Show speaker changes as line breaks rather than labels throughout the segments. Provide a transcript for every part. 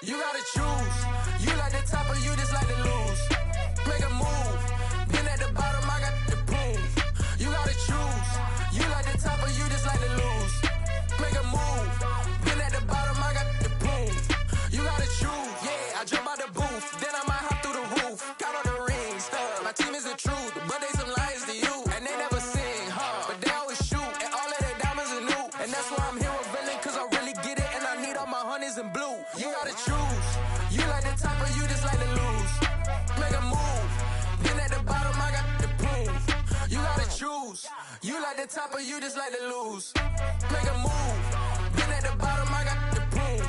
You gotta choose. You like the top or you just like to lose. Make a move. Been at the bottom, I got the proof. You gotta choose. You like the top or you just like to lose. Make a move. Been at the bottom, I got the proof. You gotta choose. Yeah, I jump out the booth. Then I might hop through the roof. Got all the rings. My team is the truth, but they some liars to you. And they never sing, but they always shoot. And all of their diamonds are new. And that's why I'm here with villain, cause I really get it. And I need all my honeys in blue. You gotta choose. You like the top or you just like to lose. Make a move. Been at the bottom, I got the proof. You gotta choose. You like the top or you just like to lose. Make a move. Been at the bottom, I got the proof.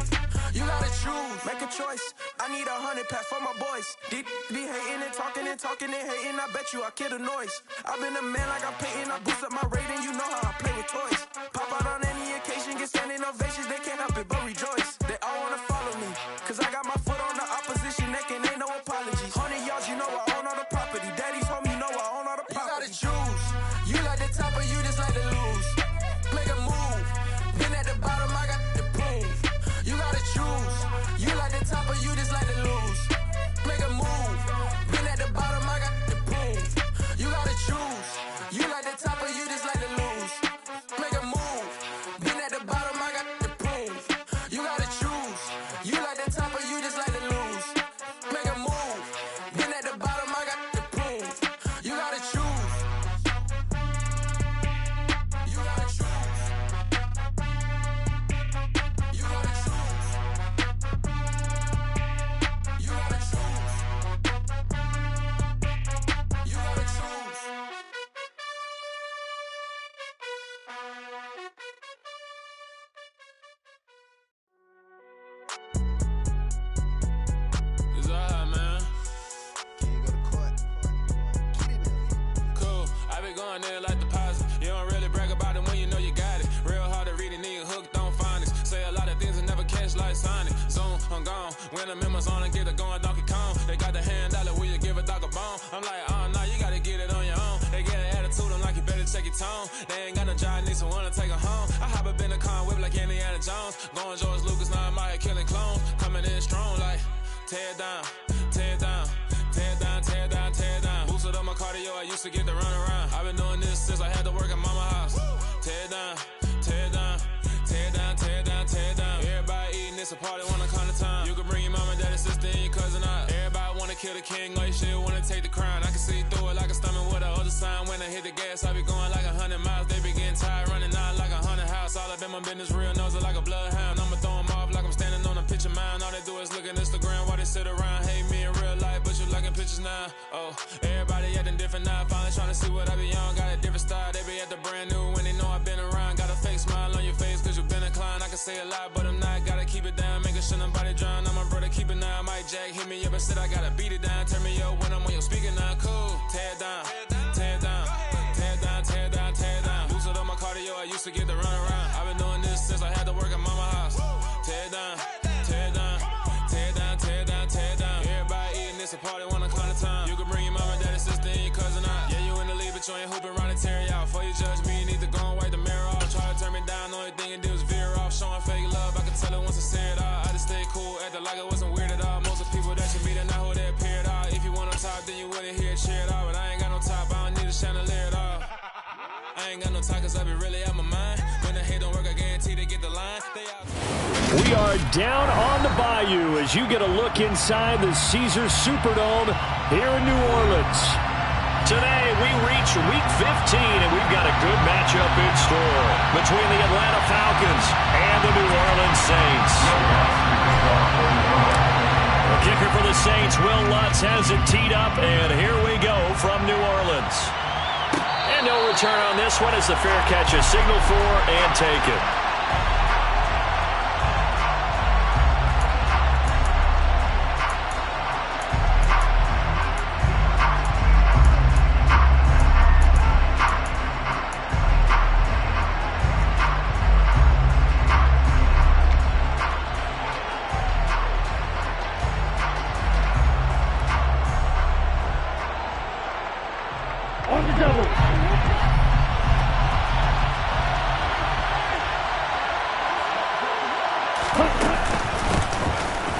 You gotta choose. Make a choice. I need 100 pack for my boys. Be hating and talking and hating. I bet you I kill the noise. I've been a man like I'm Peyton. I boost up my rating. You know how I play with toys. Pop out on any occasion, get standing ovations. They can't help it but rejoice. They all wanna follow me, cause I got my foot on the opposition neck and ain't no apologies. 100 yards, you know I own all the property. Daddy's home, you know I own all the property. You gotta choose. You like the top or you just like to lose. Make a move. Been at the bottom, I got the proof. You gotta choose. You like the top or you just like to lose. Make a move. Been at the bottom, I got the proof. You gotta choose. You like the top or you just like to lose. Make a move. Been at the bottom, I got the proof. You gotta choose. You like the top or you just like to lose. Make a move. Been at the bottom, I got the proof. You gotta choose. You gotta choose. You gotta choose. You gotta choose. You gotta choose. It's alright, man.
Can you go to court? Get it in.
Cool. I been going there like deposit. You don't really brag about it when you know you got it. Real hard to read it, nigga hooked on phonics. Say a lot of things and never catch like Sonic. Zoom, I'm gone. When the members on and get it going, Donkey Kong. They got the hand dollar, will you give a dog a bone? I'm like, oh no, you gotta get it on your own. They get an attitude, I'm like, you better check your tone. They ain't got no job, need someone to take her home. I hop up in the car, whip like Indiana Jones. Going George Lucas, now I'm out here killing clones. Coming in strong like, tear down, tear down. Tear down, tear down, tear down. Boosted up my cardio, I used to get to run around. I've been doing this since I had to work at mama house. Tear down, tear down, tear down, tear down, tear down. Everybody eating, it's a party, wanna come to time. You can bring your mama, daddy, sister, and your cousin out. Everybody wanna kill the king, like shit, wanna take the crown. I can see through it like a stomach with a other sign. When I hit the gas, I be going like 100 miles. They be getting tired, running out like 100 house. All up in my business, real nose like a bloodhound. I'ma throw them off like I'm standing on a picture mound. All they do is look at Instagram while they sit around. Hate me in real life, but you liking pictures now. Oh, everybody acting different now. Finally trying to see what I be on. Got a different style, they be at the brand new when they know I've been around. Got a fake smile on your face cause you been inclined. I can say a lot, but I'm not. Gotta keep it down, making sure nobody drown. I'm my brother, keep it now. Mike Jack hit me up and said I gotta beat it down. Turn me up when I'm on your speaker now. Cool, tear down, tear down, tear down, tear down, tear down. Boosted up my cardio, I used to get to run around. I've been doing this since I had to work at mama house. Tear down, tear down, tear down, tear down, tear down. Everybody eating, it's a party, wanna come to time. You can bring your mama, daddy, sister, and your cousin out. Yeah, you in the league, but you ain't hooping around and tear you out. Before you judge me, you need to go and wipe the mirror off. Try to turn me down, the only thing you do is veer off. Showing fake love, I can tell it once I say it all. I just stay cool, acting like it wasn't weird at all. Most of the people that you meet are not who they appear at all. If you want on top, then you wouldn't hear it cheer at all. But I ain't got no top, I don't need a chandelier at all. I ain't got no time cause I be really out my mind. When the hate don't work, I guarantee they get the line.
We are down on the bayou as you get a look inside the Caesars Superdome here in New Orleans. Today we reach Week 15 and we've got a good matchup in store between the Atlanta Falcons and the New Orleans Saints. The kicker for the Saints, Will Lutz, has it teed up, and here we go from New Orleans. And no return on this one as the fair catch is signaled for and taken.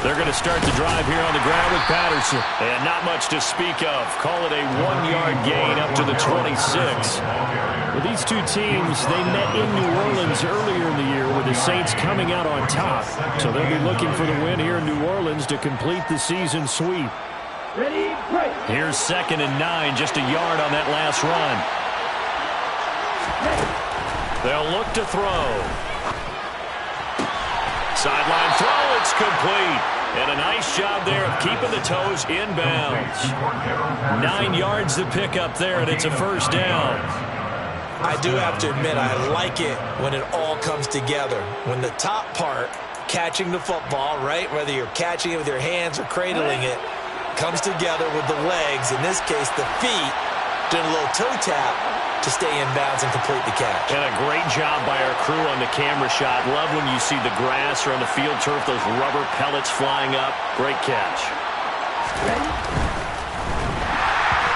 They're going to start the drive here on the ground with Patterson. And not much to speak of. Call it a 1-yard gain up to the 26. Well, these two teams, they met in New Orleans earlier in the year with the Saints coming out on top. So they'll be looking for the win here in New Orleans to complete the season sweep.
Ready, break.
Here's 2nd and 9, just a yard on that last run. They'll look to throw. Sideline throw, it's complete. And a nice job there of keeping the toes inbounds. 9 yards to pick up there, and it's a first down.
I do have to admit, I like it when it all comes together. When the top part, catching the football, right, whether you're catching it with your hands or cradling it, comes together with the legs, in this case the feet, doing a little toe tap to stay in bounds and complete the catch.
And a great job by our crew on the camera shot. Love when you see the grass or on the field turf, those rubber pellets flying up. Great catch.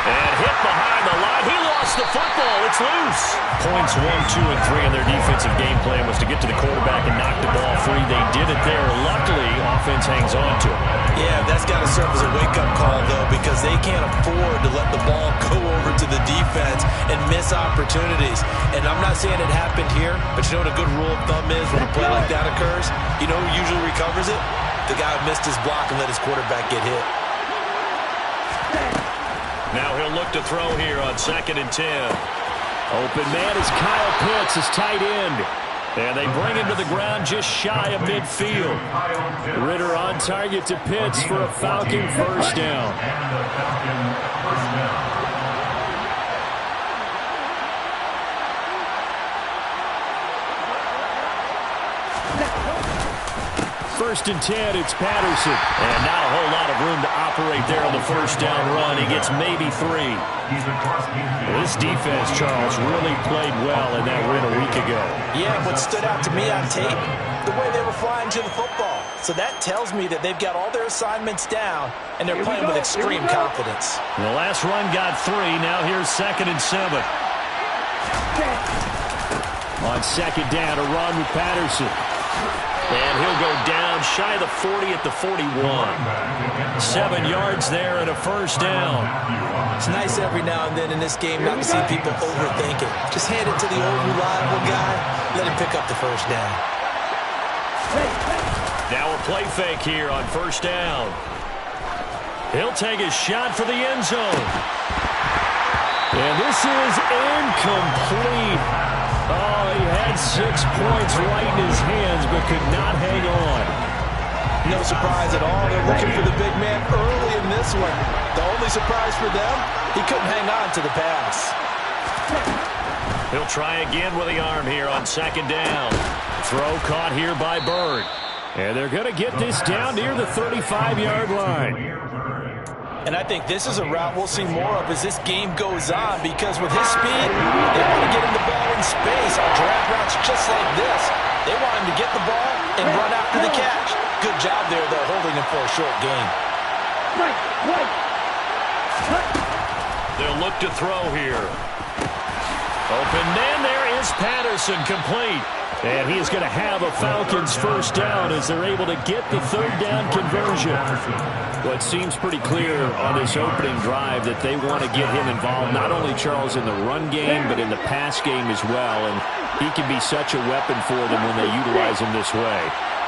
And hit behind the line. He lost the football. It's loose. Points 1, 2, and 3 in their defensive game plan was to get to the quarterback and knock the ball free. They did it there. Luckily, offense hangs on to it.
Yeah, that's got to serve as a wake-up call, though, because they can't afford to let the ball go over to the defense and miss opportunities. And I'm not saying it happened here, but you know what a good rule of thumb is when a play like that occurs? You know who usually recovers it? The guy who missed his block and let his quarterback get hit.
Now he'll look to throw here on 2nd and 10. Open man is Kyle Pitts, his tight end. And they bring him to the ground just shy of midfield. Ritter on target to Pitts for a Falcon first down. First and 10, it's Patterson. And not a whole lot of room to operate there on the first down run. He gets maybe 3. This defense, Charles, really played well in that win a week ago.
Yeah, what stood out to me on tape, the way they were flying to the football. So that tells me that they've got all their assignments down, and they're playing with extreme confidence.
The last run got 3. Now here's 2nd and 7. On 2nd down, a run with Patterson. And he'll go down shy of the 40 at the 41. 7 yards there and a first down.
It's nice every now and then in this game not to see people overthink it. Just hand it to the old reliable guy. Let him pick up the first down.
Now a play fake here on first down. He'll take a shot for the end zone. And this is incomplete. Oh, he had 6 points right in his hands, but could not hang on.
No surprise at all. They're looking for the big man early in this one. The only surprise for them, he couldn't hang on to the pass.
He'll try again with the arm here on 2nd down. Throw caught here by Bird. And they're going to get this down near the 35-yard line.
And I think this is a route we'll see more of as this game goes on, because with his speed, they want to get him the ball in space on drag routes just like this. They want him to get the ball and run after the catch. Good job there, though, holding him for a short gain.
They'll look to throw here. Open man, there is Patterson, complete. And he is going to have a Falcons first down as they're able to get the 3rd down conversion. Well, it seems pretty clear on this opening drive that they want to get him involved, not only, Charles, in the run game, but in the pass game as well. And he can be such a weapon for them when they utilize him this way.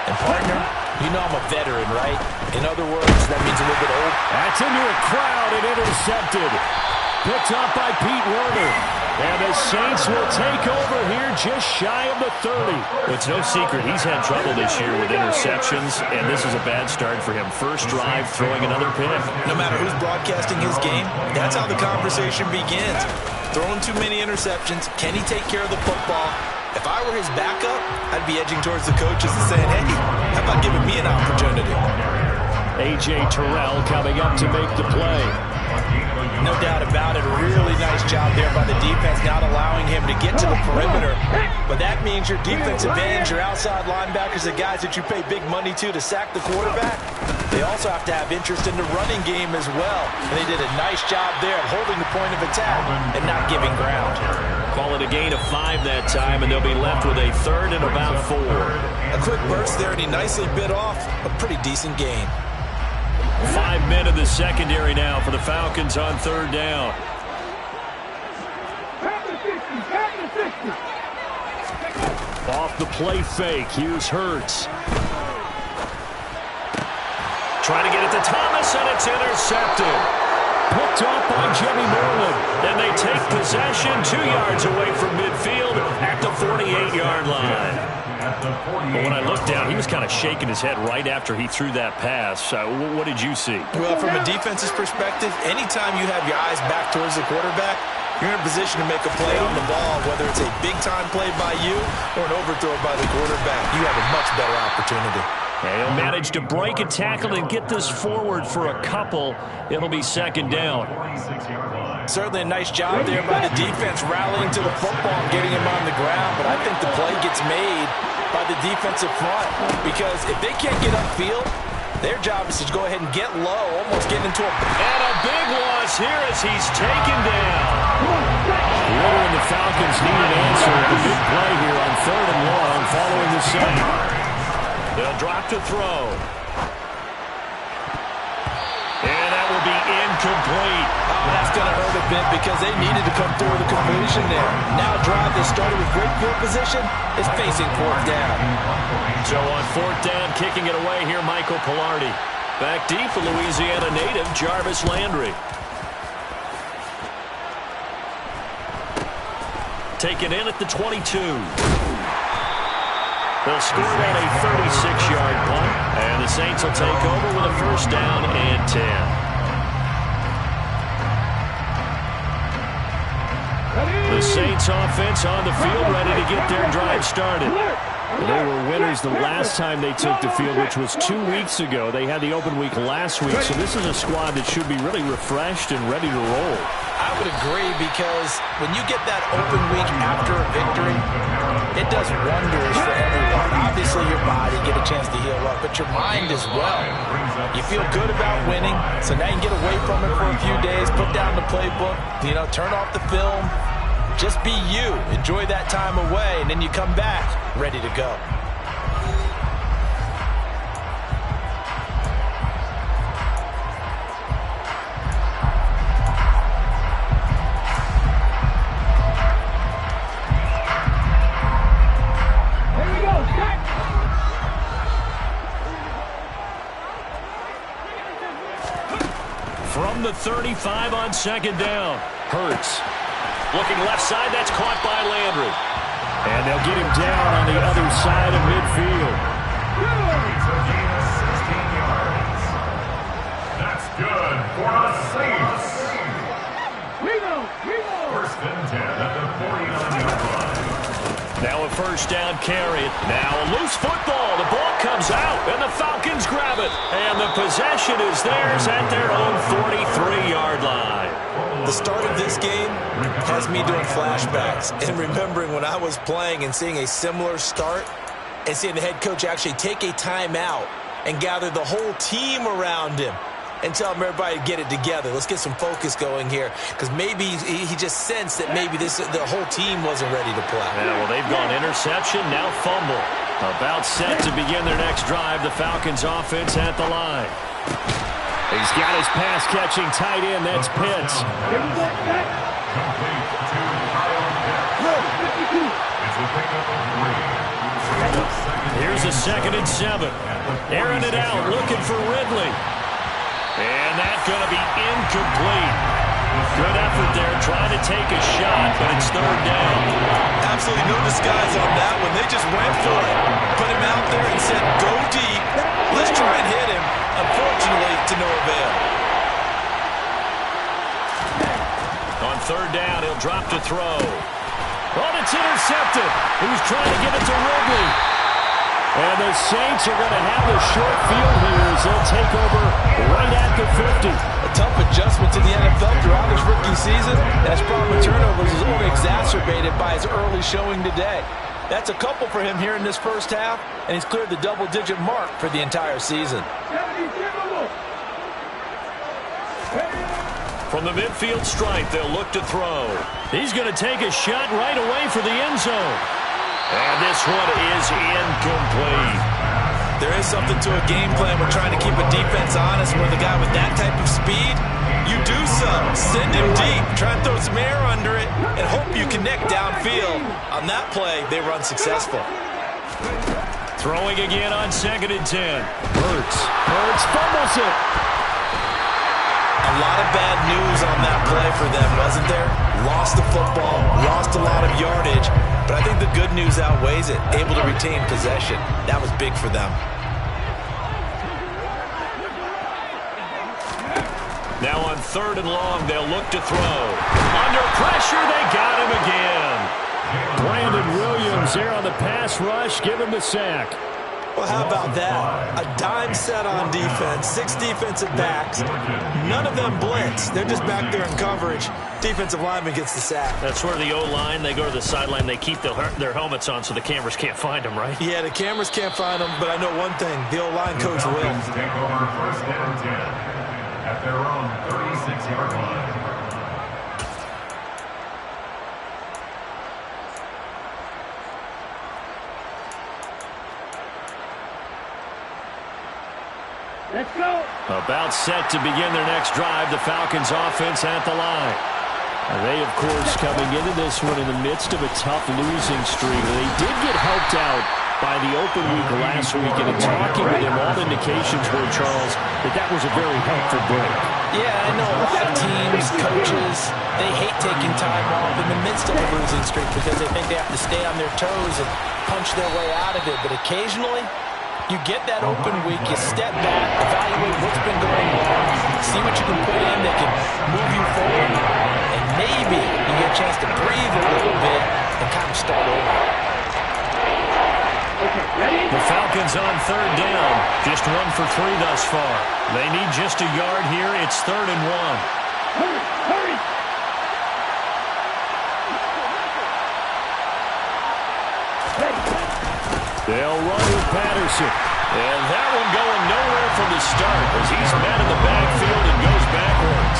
And, partner, you know I'm a veteran, right? In other words, that means a little bit old.
That's into a crowd and intercepted. Picked up by Pete Werner. And the Saints will take over here just shy of the 30. It's no secret he's had trouble this year with interceptions, and this is a bad start for him. First drive, throwing another pick.
No matter who's broadcasting his game, that's how the conversation begins. Throwing too many interceptions. Can he take care of the football? If I were his backup, I'd be edging towards the coaches and saying, hey, how about giving me an opportunity?
A.J. Terrell coming up to make the play.
No doubt about it. A really nice job there by the defense, not allowing him to get to the perimeter. But that means your defensive ends, your outside linebackers, the guys that you pay big money to sack the quarterback, they also have to have interest in the running game as well. And they did a nice job there of holding the point of attack and not giving ground.
Call it a gain of 5 that time, and they'll be left with a third and about 4.
A quick burst there, and he nicely bit off a pretty decent gain.
5 men in the secondary now for the Falcons on third down. Off the play fake, here's Hurts. Trying to get it to Thomas, and it's intercepted. Picked off by Jimmy Moreland. And they take possession 2 yards away from midfield at the 48-yard line. But when I looked down, he was kind of shaking his head right after he threw that pass. What did you see?
Well, from a defense's perspective, anytime you have your eyes back towards the quarterback, you're in a position to make a play on the ball, whether it's a big-time play by you or an overthrow by the quarterback. You have a much better opportunity.
And he'll manage to break a tackle and get this forward for a couple. It'll be second down.
Certainly a nice job there by the defense rallying to the football and getting him on the ground, but I think the play gets made by the defensive front because if they can't get upfield, their job is to go ahead and get low, almost get into a...
And a big loss here as he's taken down. Ritter and the Falcons need an answer. A big play here on third and long following the sack. They'll drop to throw. And that will be incomplete.
Oh, that's going to hurt a bit because they needed to come through with a completion there. Now a drive that started with great field position is facing fourth down.
So on fourth down, kicking it away here, Michael Pilardi. Back deep for Louisiana native Jarvis Landry. Taken in at the 22. They'll score on a 36-yard punt, and the Saints will take over with a first down and 10. The Saints offense on the field, ready to get their drive started. They were winners the last time they took the field, which was 2 weeks ago. They had the open week last week, so this is a squad that should be really refreshed and ready to roll.
I would agree because when you get that open week after a victory, it does wonders for everyone. Obviously, your body get a chance to heal up, but your mind as well. You feel good about winning, so now you can get away from it for a few days, put down the playbook, turn off the film. Just be you. Enjoy that time away, and then you come back ready to go.
From the 35 on second down, Hurts. Looking left side, that's caught by Landry. And they'll get him down on the other side of midfield.
That's good for the Saints. First and 10 at the 49-yard line.
Now a first down carry. Now a loose football. The ball comes out, and the Falcons grab it. And the possession is theirs at their own 43-yard line.
The start of this game has me doing flashbacks and remembering when I was playing and seeing a similar start and seeing the head coach actually take a timeout and gather the whole team around him and tell him everybody to get it together. Let's get some focus going here because maybe he just sensed that maybe the whole team wasn't ready to play.
Yeah, well, they've gone interception, now fumble. About set to begin their next drive. The Falcons offense at the line. He's got his pass-catching tight end. That's Pitts. Here's a 2nd and 7. Airing it out, looking for Ridley. And that's going to be incomplete. Good effort there, trying to take a shot, but it's third down.
Absolutely no disguise on that one. They just went for it, put him out there and said, go deep. Let's try and hit him. Unfortunately, to no avail.
On third down, he'll drop to throw. Oh, it's intercepted. He was trying to get it to Ridley. And the Saints are going to have a short field here as they'll take over right at the 50.
A tough adjustment to the NFL throughout his rookie season. And his problem with turnovers is only exacerbated by his early showing today. That's a couple for him here in this first half, and he's cleared the double-digit mark for the entire season.
From the midfield stripe, they'll look to throw. He's going to take a shot right away for the end zone. And this one is incomplete.
There is something to a game plan. We're trying to keep a defense honest. Where the guy with that type of speed, you do so. Send him deep. Try and throw some air under it and hope you connect downfield. On that play, they run successful.
Throwing again on 2nd and 10. Hurts fumbles it.
A lot of bad news on that play for them, wasn't there? Lost the football, lost a lot of yardage, but I think the good news outweighs it. Able to retain possession. That was big for them.
Now on 3rd and long, they'll look to throw. Under pressure, they got him again. Brandon Williams there on the pass rush. Give him the sack.
Well, how about that? A dime set on defense, 6 defensive backs. None of them blitz. They're just back there in coverage. Defensive lineman gets the sack.
That's where the O-line, they go to the sideline, they keep their helmets on so the cameras can't find them, right?
Yeah, the cameras can't find them, but I know one thing. The O-line coach will.
Take over 1st and 10 at their own 36-yard line.
Let's go. About set to begin their next drive. The Falcons offense at the line. They, of course, coming into this one in the midst of a tough losing streak. They did get helped out by the open week last week, and in talking with him, all indications were, Charles, that was a very helpful break.
Yeah, I know a lot of teams, coaches, they hate taking time off in the midst of a losing streak because they think they have to stay on their toes and punch their way out of it. But occasionally, you get that open week, you step back, evaluate what's been going on, see what you can put in that can move you forward, and maybe you get a chance to breathe a little bit and kind of start over.
The Falcons on 3rd down, just 1 for 3 thus far. They need just a yard here. It's 3rd and 1. Hurry! They'll run with Patterson. And that one going nowhere from the start as he's met in the backfield and goes backwards.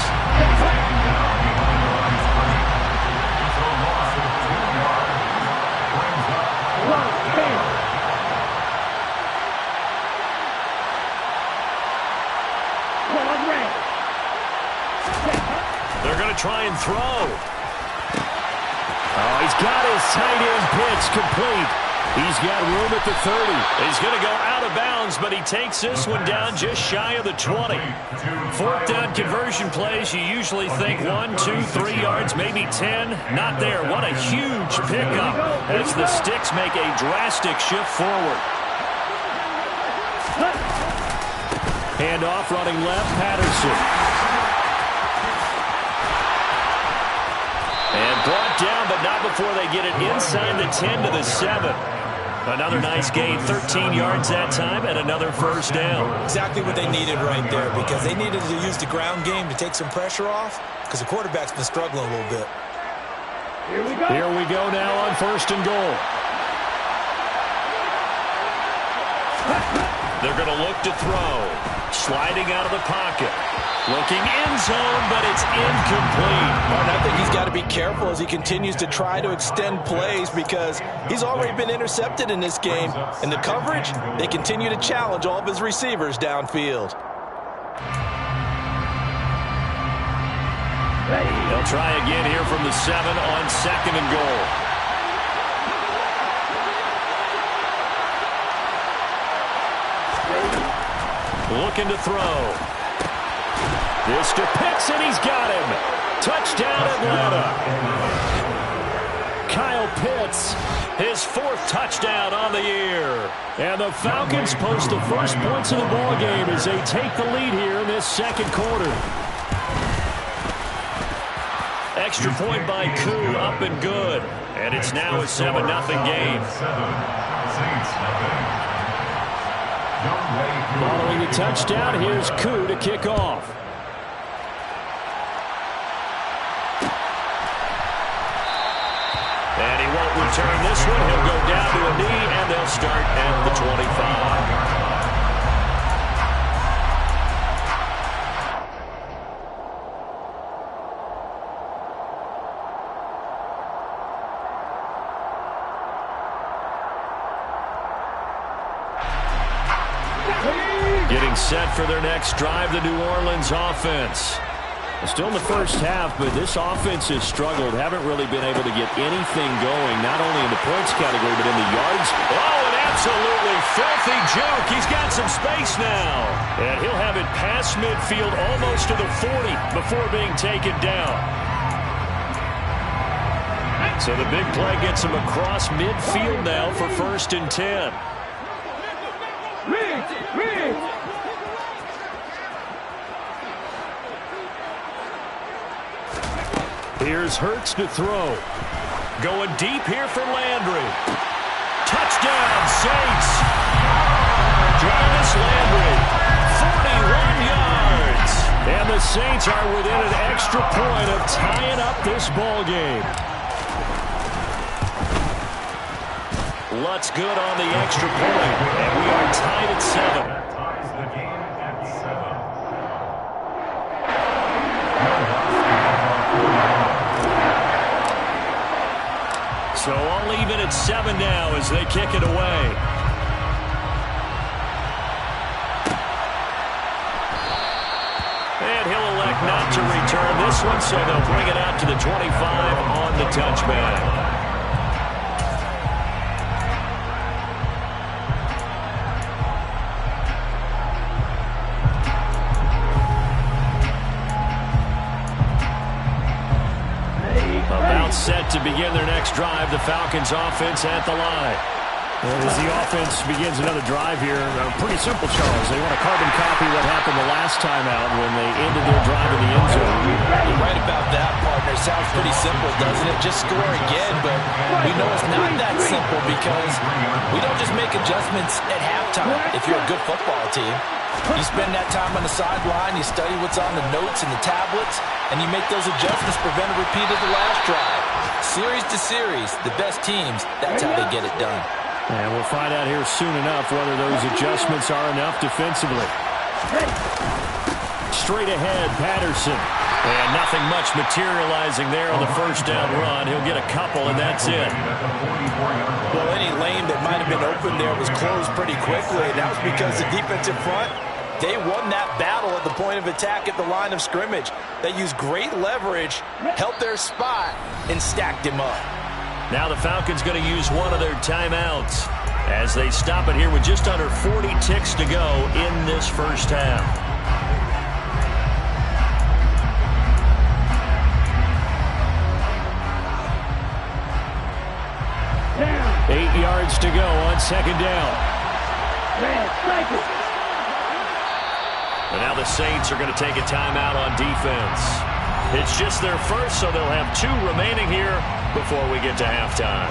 They're going to try and throw. Oh, he's got his tight end pitch complete. He's got room at the 30. He's going to go out of bounds, but he takes this one down just shy of the 20. 4th down conversion plays, you usually think 1, 2, 3 yards, maybe 10. Not there. What a huge pickup as the Sticks make a drastic shift forward. Handoff running left, Patterson. And brought down, but not before they get it inside the 10 to the 7. Another nice gain, 13 yards that time, and another 1st down.
Exactly what they needed right there, because they needed to use the ground game to take some pressure off, because the quarterback's been struggling a little bit.
Here we go now on 1st and goal. They're going to look to throw. Sliding out of the pocket. Looking end zone, but it's incomplete.
And I think he's got to be careful as he continues to try to extend plays because he's already been intercepted in this game. And the coverage, they continue to challenge all of his receivers downfield.
They'll try again here from the 7 on 2nd and goal. Looking to throw. This to Pitts, and he's got him. Touchdown, Atlanta. Kyle Pitts, his 4th touchdown on the year. And the Falcons post the first points of the ball game as they take the lead here in this 2nd quarter. Extra point by Koo, up and good. And it's now a 7-0 game. Following the touchdown, here's Koo to kick off. And he won't return this one. He'll go down to a knee, and they'll start at the 25. Getting set for their next drive, the New Orleans offense. Still in the first half, but this offense has struggled. Haven't really been able to get anything going, not only in the points category, but in the yards. Oh, an absolutely filthy juke. He's got some space now. And he'll have it past midfield, almost to the 40, before being taken down. So the big play gets him across midfield now for 1st and 10. Here's Hurts to throw. Going deep here for Landry. Touchdown, Saints. Jarvis Landry, 41 yards. And the Saints are within an extra point of tying up this ball game. Lutz good on the extra point, and we are tied at 7.
Ties the game at 7.
So all even at 7 now as they kick it away. And he'll elect not to return this one, so they'll bring it out to the 25 on the touchback. Set to begin their next drive, the Falcons offense at the line. As the offense begins another drive here, pretty simple, Charles. They want to carbon copy what happened the last time out when they ended their drive in the end zone.
You're right about that, partner. Sounds pretty simple, doesn't it? Just score again, but we know it's not that simple because we don't just make adjustments at halftime if you're a good football team. You spend that time on the sideline, you study what's on the notes and the tablets, and you make those adjustments, prevent a repeat of the last drive. Series to series, the best teams, that's how they get it done.
And we'll find out here soon enough whether those adjustments are enough defensively. Straight ahead, Patterson. And nothing much materializing there on the first down run. He'll get a couple, and that's it.
Well, any lane that might have been open there was closed pretty quickly, and that was because the defensive front, they won that battle at the point of attack at the line of scrimmage. They used great leverage, held their spot, and stacked him up.
Now the Falcons going to use one of their timeouts as they stop it here with just under 40 ticks to go in this first half. 8 yards to go on 2nd down. And now the Saints are going to take a timeout on defense. It's just their first, so they'll have 2 remaining here before we get to halftime.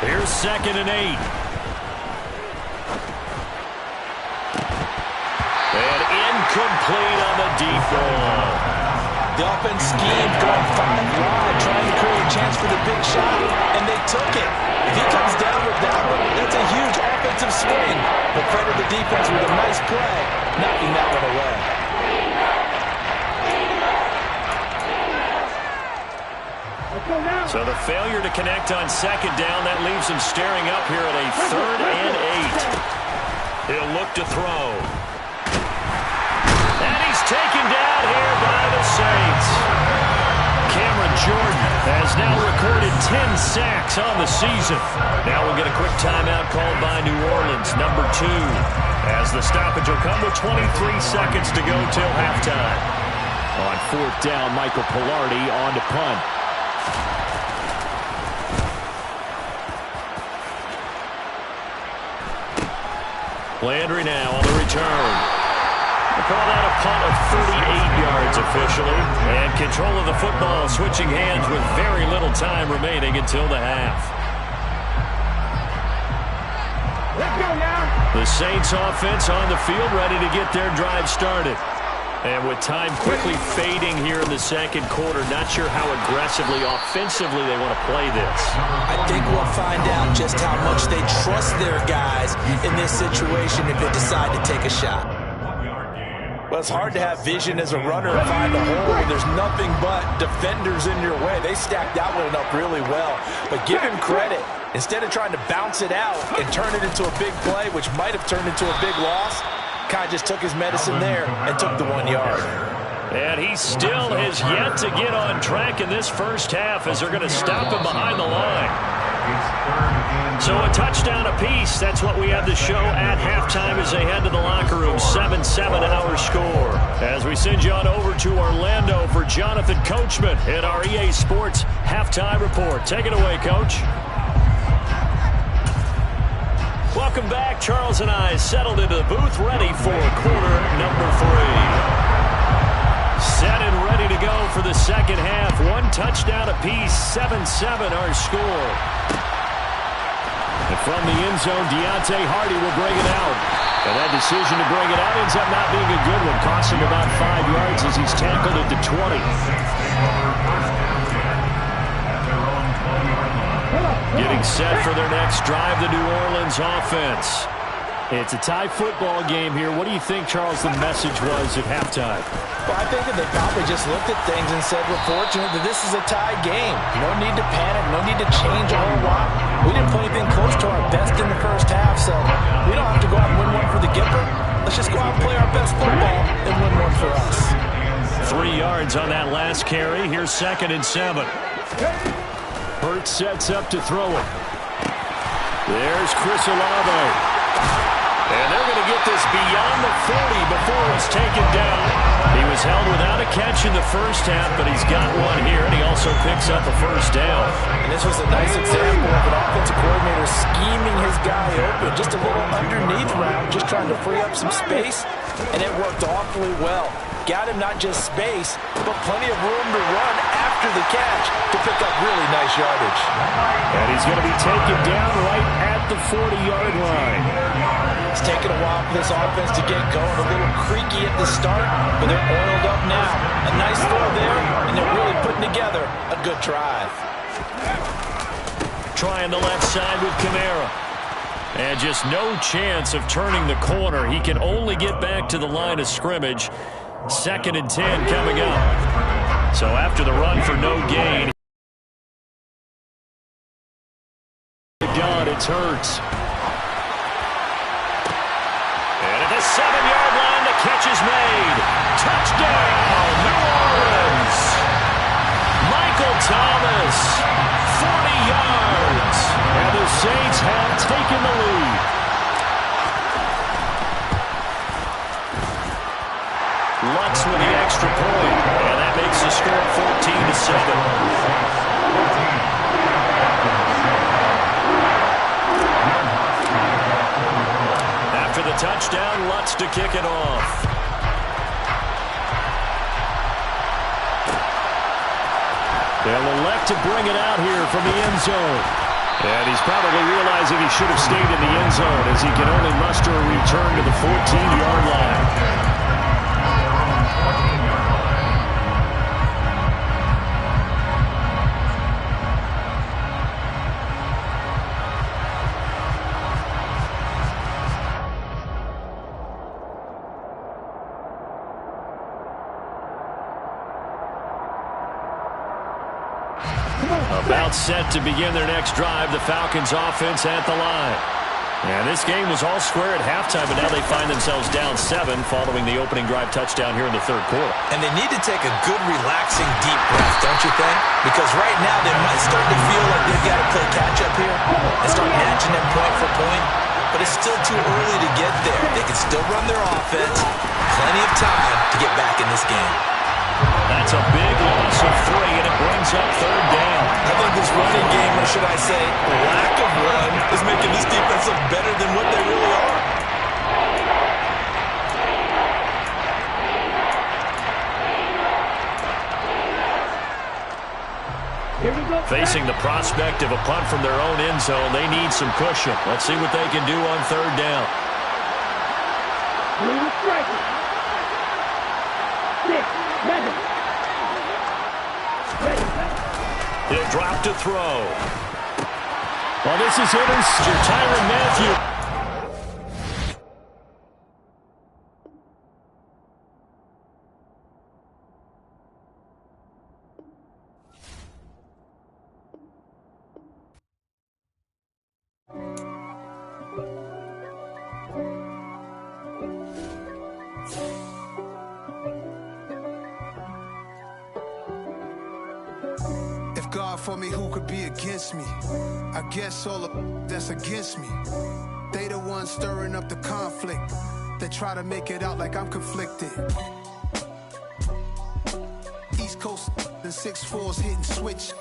Here's 2nd and 8. And incomplete on the deep ball.
The offense schemed, going 5 wide, trying to create a chance for the big shot, and they took it. If he comes down with that one, that's a huge offensive swing. But credit the defense with a nice play, knocking that one away.
So the failure to connect on 2nd down, that leaves him staring up here at a 3rd and 8. He'll look to throw. And he's taken down here by the Saints. Cameron Jordan has now recorded 10 sacks on the season. Now we'll get a quick timeout called by New Orleans, number 2, as the stoppage will come with 23 seconds to go till halftime. On 4th down, Michael Pilardi on to punt. Landry now on the return. We'll call that a punt of 38 yards officially. And control of the football switching hands with very little time remaining until the half.
Let's go now.
The Saints offense on the field ready to get their drive started. And with time quickly fading here in the 2nd quarter, not sure how aggressively, offensively they want to play this.
I think we'll find out just how much they trust their guys in this situation if they decide to take a shot. Well, it's hard to have vision as a runner and find a hole when there's nothing but defenders in your way. They stacked that one up really well. But give him credit. Instead of trying to bounce it out and turn it into a big play, which might have turned into a big loss, Kai just took his medicine there and took the 1 yard.
And he still has yet to get on track in this first half as they're going to stop him behind the line. So a touchdown apiece. That's what we have to show at halftime as they head to the locker room. 7-7 our score. As we send you on over to Orlando for Jonathan Coachman at our EA Sports Halftime Report. Take it away, Coach. Welcome back. Charles and I settled into the booth, ready for quarter number 3. Set and ready to go for the second half. One touchdown apiece, 7-7 our score. And from the end zone, Deontay Hardy will bring it out. And that decision to bring it out ends up not being a good one, costing about 5 yards as he's tackled at the 20. Getting set for their next drive, the New Orleans offense. It's a tie football game here. What do you think, Charles, the message was at halftime?
Well, I think that they probably just looked at things and said, we're fortunate that this is a tie game. No need to panic. No need to change a whole lot. We didn't play anything close to our best in the first half, so we don't have to go out and win one for the Gipper. Let's just go out and play our best football and win one for us.
3 yards on that last carry. Here's 2nd and 7. Hurts sets up to throw it. There's Chris Olave. And they're going to get this beyond the 40 before it's taken down. He was held without a catch in the first half, but he's got one here, and he also picks up a first down.
And this was a nice example of an offensive coordinator scheming his guy open. Just a little underneath route, just trying to free up some space, and it worked awfully well. Got him not just space, but plenty of room to run after the catch to pick up really nice yardage.
And he's going to be taken down right at the 40-yard line.
It's taken a while for this offense to get going. A little creaky at the start, but they're oiled up now. A nice throw there, and they're really putting together a good drive.
Trying the left side with Kamara. And just no chance of turning the corner. He can only get back to the line of scrimmage. 2nd and 10 coming up. So after the run for no gain, it's Hurts. And at the 7-yard line, the catch is made. Touchdown, New Orleans. Michael Thomas, 40 yards. And the Saints have taken the lead. Lutz with the extra point. And that makes the score 14-7. After the touchdown, Lutz to kick it off. They'll elect to bring it out here from the end zone. And he's probably realizing he should have stayed in the end zone as he can only muster a return to the 14-yard line. About set to begin their next drive, the Falcons offense at the line. And this game was all square at halftime, but now they find themselves down 7 following the opening drive touchdown here in the third quarter.
And they need to take a good, relaxing, deep breath, don't you think? Because right now they might start to feel like they've got to play catch-up here and start matching them point for point. But it's still too early to get there. They can still run their offense. Plenty of time to get back in this game.
That's a big loss of 3, and it brings up 3rd down.
I think this running game, or should I say lack of run, is making this defense look better than what they really are.
Facing the prospect of a punt from their own end zone, they need some cushion. Let's see what they can do on 3rd down. He'll drop to throw. Well, this is intercepted. Tyrann Mathieu.
for me, who could be against me? I guess all of that's against me. They the ones stirring up the conflict. They try to make it out like I'm conflicted. East Coast and 6'4's hitting switch.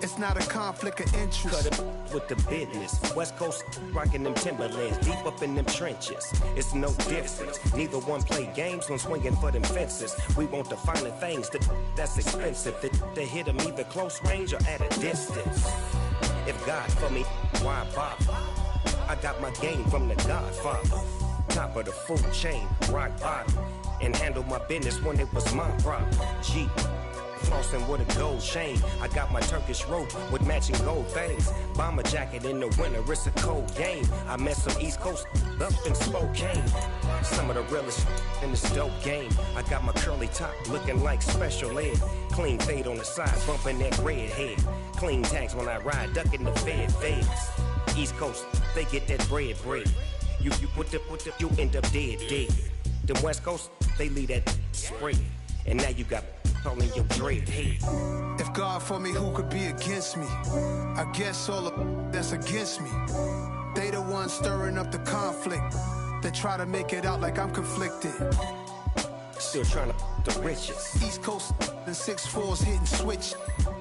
It's not a conflict of interest.
Cut it with the business. West Coast rocking them Timberlands, deep up in them trenches. It's no difference. Neither one play games when swinging for them fences. We want the finer things that's expensive. To hit them either close range or at a distance. If God for me, why bother? I got my game from the Godfather. Top of the food chain, rock bottom. And handle my business when it was my problem. G. Flossing with a gold chain. I got my Turkish rope with matching gold things. Bomber jacket in the winter, it's a cold game. I met some East Coast up in Spokane. Some of the realest in this dope game. I got my curly top looking like special ed. Clean fade on the side, bumping that red head. Clean tags when I ride, ducking the feds. East Coast, they get that bread. You end up dead. Then West Coast, they leave that spray. And now you got all in your dread head.
If God for me, who could be against me? I guess all of that's against me. They the ones stirring up the conflict. They try to make it out like I'm conflicted.
Still trying to the riches.
East Coast and 6'4's hitting switch.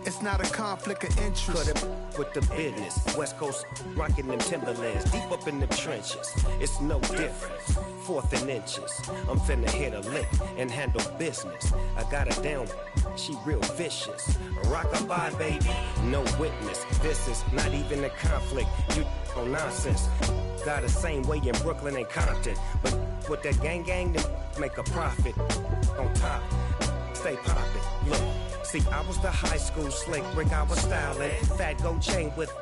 It's not a conflict of interest.
Cut it with the business. West Coast rocking them Timberlands, deep up in the trenches. It's no difference. 4th and inches. I'm finna hit a lick and handle business. I got her down, she real vicious. Rock-a-bye, baby, no witness. This is not even a conflict. You on nonsense. Got the same way in Brooklyn and Compton. But with that gang, then make a profit. On top, stay poppin'. Look, see, I was the high school slick Rick, I was styling. Fat gold chain with